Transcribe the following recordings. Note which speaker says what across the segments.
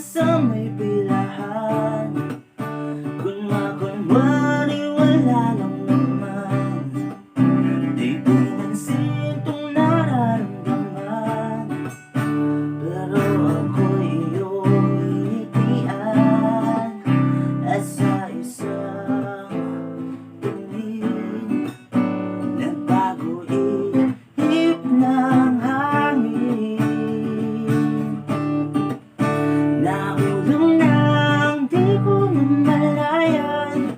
Speaker 1: sa may pilahan. Kunwari wala lang naman, di pinansin itong nararamdaman. Pero ako'y iyong initian, at sa isang tingin nagbago ihip ng hangin. Nahulog nang di ko namalayan,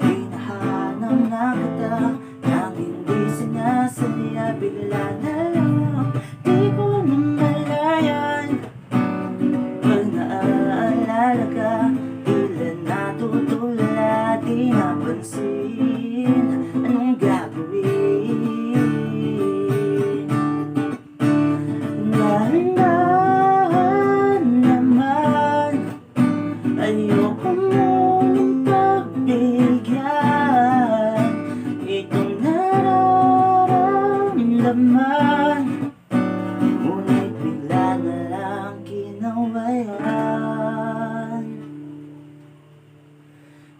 Speaker 1: hinahanap na kita nang hindi sinasadya. Bigla na lang di ko namalayan, pag naaalala ka, tila natutula, di napansin anong gagawin. Dahan-dahan naman, ayoko mong pagbigyan itong nararamdaman, ngunit bigla na lang kinawayan.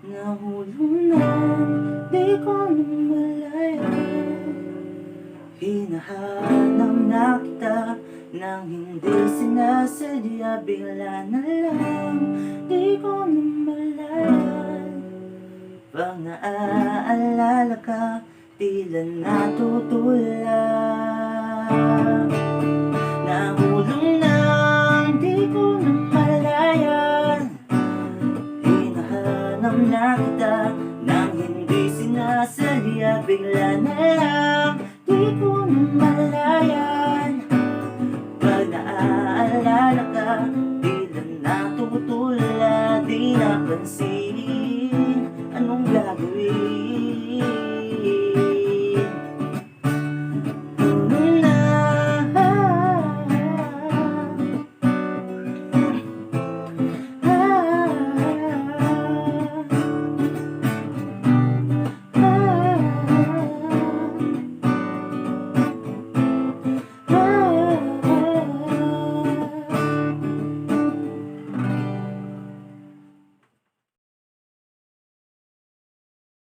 Speaker 1: Nahulog na, di ko namalayan, hinahanap na kita nang hindi sinasadya. Bigla na lang di ko namalayan, pag naaalala ka, tila natutula. Nahulog nang di ko namalayan, hinahanap na kita nang hindi sinasadya. Bigla na lang di ko namalayan, pag naaalala ka, tila natutula, di napansin